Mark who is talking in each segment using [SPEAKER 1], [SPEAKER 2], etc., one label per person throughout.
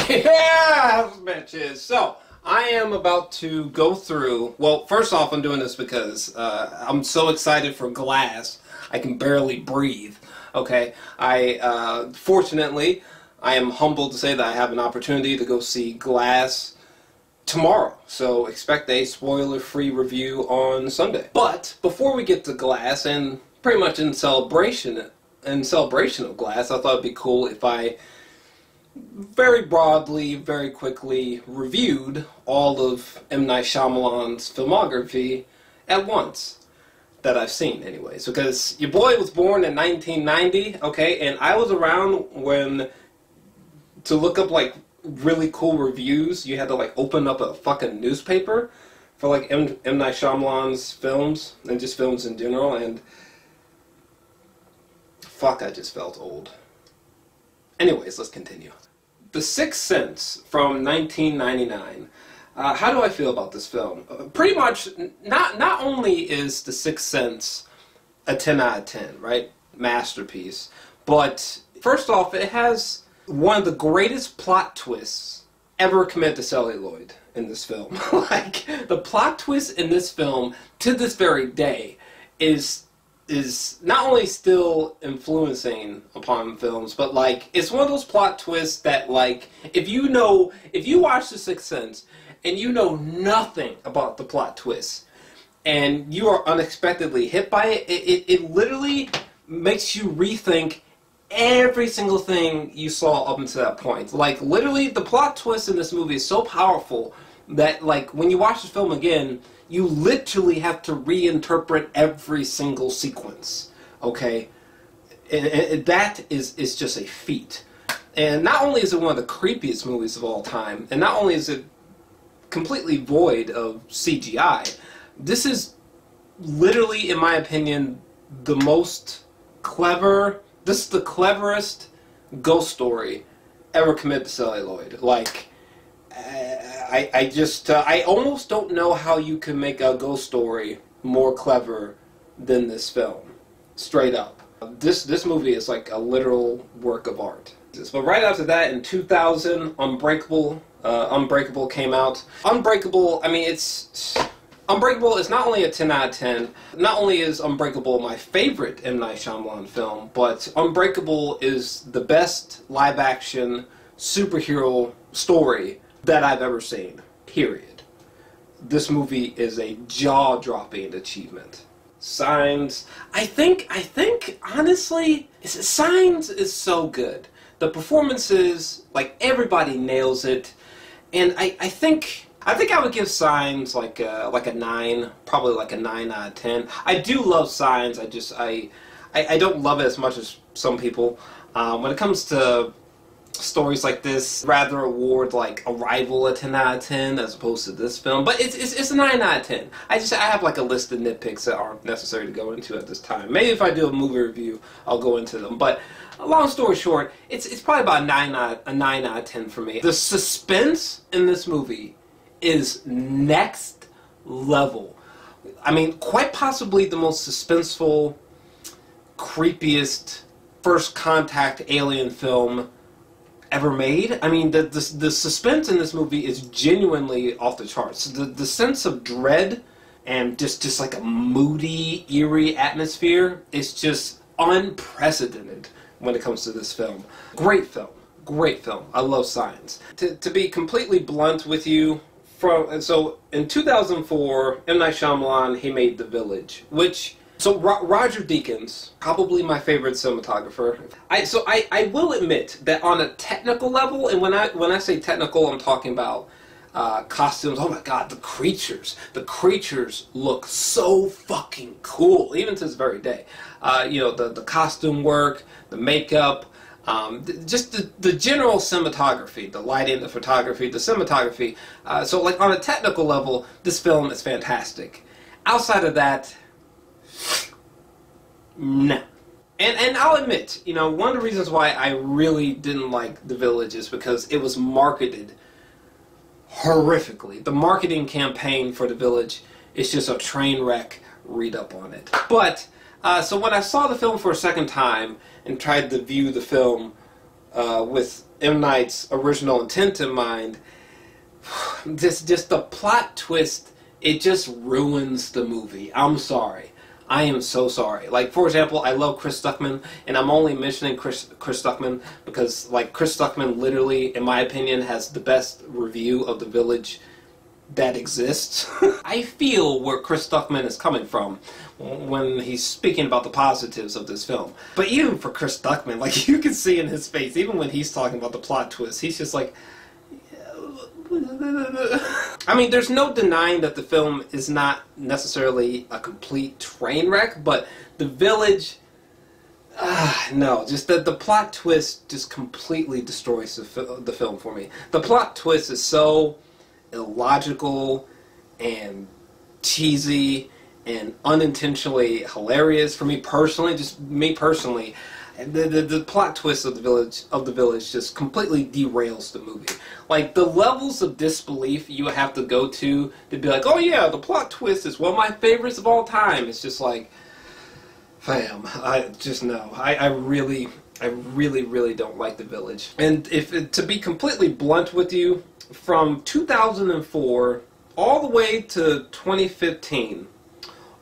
[SPEAKER 1] Yeah, bitches. So, I am about to go through, well, first off, I'm doing this because I'm so excited for Glass, I can barely breathe, okay? Fortunately, I am humbled to say that I have an opportunity to go see Glass tomorrow, so expect a spoiler-free review on Sunday. But, before we get to Glass, and pretty much in celebration of Glass, I thought it'd be cool if I very broadly, very quickly reviewed all of M Night Shyamalan's filmography at once, that I've seen anyways, because your boy was born in 1990, okay, and I was around when, to look up like really cool reviews, you had to like open up a fucking newspaper for like M Night Shyamalan's films, and just films in general, and fuck, I just felt old. Anyways, let's continue. The Sixth Sense from 1999. How do I feel about this film? Pretty much, not only is The Sixth Sense a 10 out of 10, right? Masterpiece. But, first off, it has one of the greatest plot twists ever committed to celluloid in this film. Like, the plot twist in this film, to this very day, is not only still influencing upon films, but like, it's one of those plot twists that like, if you watch The Sixth Sense and you know nothing about the plot twist and you are unexpectedly hit by it, it literally makes you rethink every single thing you saw up until that point. Like, literally, the plot twist in this movie is so powerful that like, when you watch the film again, you literally have to reinterpret every single sequence, okay? And that is just a feat. And not only is it one of the creepiest movies of all time, and not only is it completely void of CGI, this is literally, in my opinion, the most clever, this is the cleverest ghost story ever committed to celluloid. Like, I almost don't know how you can make a ghost story more clever than this film. Straight up. This movie is like a literal work of art. But right after that, in 2000, Unbreakable came out. Unbreakable, I mean, Unbreakable is not only a 10 out of 10, not only is Unbreakable my favorite M. Night Shyamalan film, but Unbreakable is the best live-action superhero story that I've ever seen, period. This movie is a jaw-dropping achievement. Signs, I think, honestly, Signs is so good. The performances, like, everybody nails it, and I think I would give Signs like a 9, probably like a 9 out of 10. I do love Signs, I don't love it as much as some people. When it comes to stories like this, rather award like Arrival a 10 out of 10 as opposed to this film, but it's a 9 out of 10. I have like a list of nitpicks that aren't necessary to go into at this time. Maybe if I do a movie review, I'll go into them. But long story short, it's probably about a 9 out of 10 for me. The suspense in this movie is next level. I mean, quite possibly the most suspenseful, creepiest first contact alien film ever made. I mean, the suspense in this movie is genuinely off the charts. The sense of dread and just like a moody, eerie atmosphere is just unprecedented when it comes to this film. Great film. Great film. I love Signs. To be completely blunt with you, so in 2004, M. Night Shyamalan, he made The Village, which, so Roger Deakins, probably my favorite cinematographer. I will admit that on a technical level, and when I say technical, I'm talking about costumes. Oh my god, the creatures look so fucking cool, even to this very day. You know, the costume work, the makeup, just the general cinematography, the lighting, the photography, the cinematography. So like on a technical level, this film is fantastic. Outside of that, no. And I'll admit, you know, one of the reasons why I really didn't like The Village is because it was marketed horrifically. The marketing campaign for The Village is just a train wreck. Read up on it. But, so when I saw the film for a second time and tried to view the film with M. Night's original intent in mind, just the plot twist, it just ruins the movie. I'm sorry. I am so sorry. Like, for example, I love Chris Stuckman, and I'm only mentioning Chris Stuckman because, like, Chris Stuckman literally, in my opinion, has the best review of The Village that exists. I feel where Chris Stuckman is coming from when he's speaking about the positives of this film. But even for Chris Stuckman, like, you can see in his face, even when he's talking about the plot twist, he's just like... I mean, there's no denying that the film is not necessarily a complete train wreck, but The Village... no, just the plot twist just completely destroys the film for me. The plot twist is so illogical and cheesy and unintentionally hilarious for me personally. Just me personally, the plot twist of the village just completely derails the movie. Like, the levels of disbelief you have to go to be like, oh yeah, the plot twist is one of my favorites of all time. It's just like, fam, I just know. I really don't like The Village. And to be completely blunt with you, from 2004 all the way to 2015,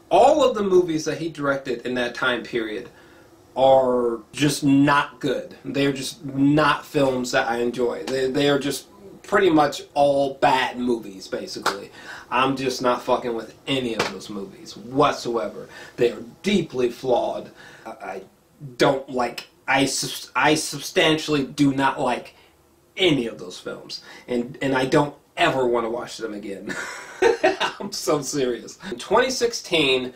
[SPEAKER 1] all of the movies that he directed in that time period are just not good. They're just not films that I enjoy. They are just pretty much all bad movies, basically. I'm just not fucking with any of those movies whatsoever. They are deeply flawed. I don't like... I substantially do not like any of those films, and I don't ever want to watch them again. I'm so serious. In 2016,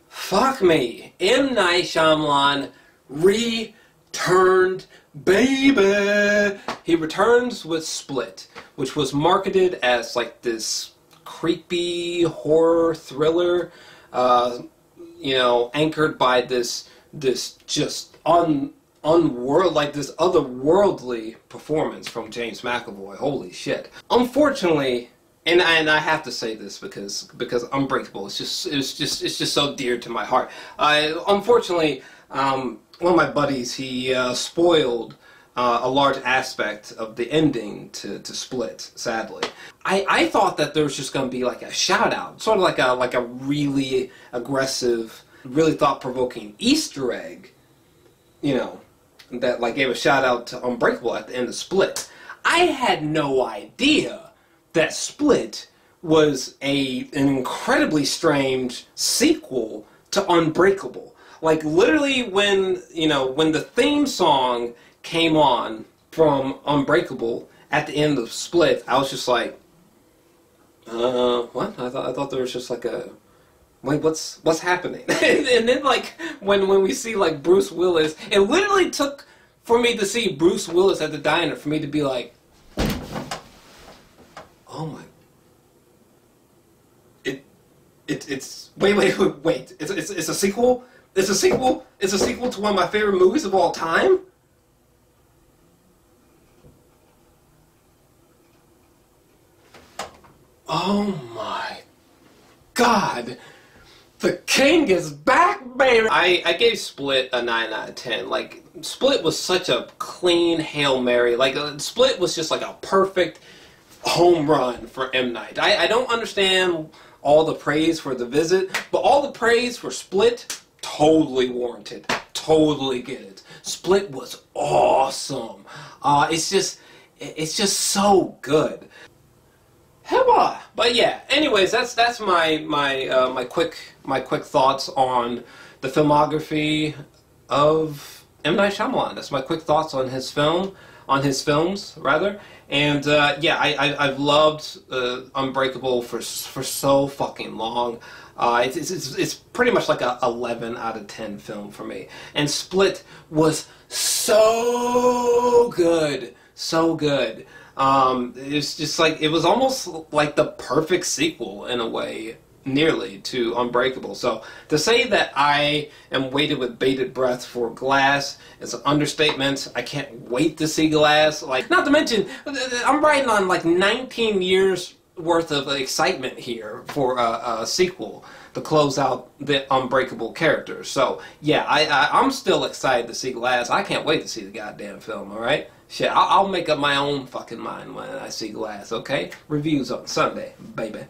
[SPEAKER 1] fuck me, M. Night Shyamalan returned, baby. He returns with Split, which was marketed as like this creepy horror thriller, you know, anchored by this just like this otherworldly performance from James McAvoy. Holy shit. Unfortunately, and I have to say this because Unbreakable it's just so dear to my heart. Unfortunately, one of my buddies, he spoiled a large aspect of the ending to Split, sadly. I thought that there was just going to be like a shout out, sort of like a really aggressive, really thought-provoking Easter egg, you know, that like gave a shout out to Unbreakable at the end of Split. I had no idea that Split was an incredibly strange sequel to Unbreakable. Like, literally when the theme song came on from Unbreakable at the end of Split, I was just like, what? I thought there was just like a... Like, what's happening? And then, like, when we see, like, Bruce Willis, it literally took for me to see Bruce Willis at the diner for me to be like, oh my... It's... Wait. It's a sequel? It's a sequel? It's a sequel to one of my favorite movies of all time? Oh my God. The king is back, baby! I gave Split a 9 out of 10. Like, Split was such a clean Hail Mary. Like, Split was just like a perfect home run for M. Night. I don't understand all the praise for The Visit, but all the praise for Split, totally warranted. Totally get it. Split was awesome. It's just so good. Heba! But yeah, anyways, that's my quick thoughts on the filmography of M. Night Shyamalan. That's my quick thoughts on his films rather. And yeah, I've loved Unbreakable for so fucking long. It's pretty much like a 11 out of 10 film for me. And Split was so good, so good. It's just like, it was almost like the perfect sequel in a way, nearly, to Unbreakable. So to say that I am waiting with bated breath for Glass is an understatement. I can't wait to see Glass. Like, not to mention, I'm riding on like 19 years worth of excitement here for a sequel to close out the Unbreakable characters. So yeah, I'm still excited to see Glass. I can't wait to see the goddamn film, alright? Shit, I'll make up my own fucking mind when I see Glass, okay? Reviews on Sunday, baby.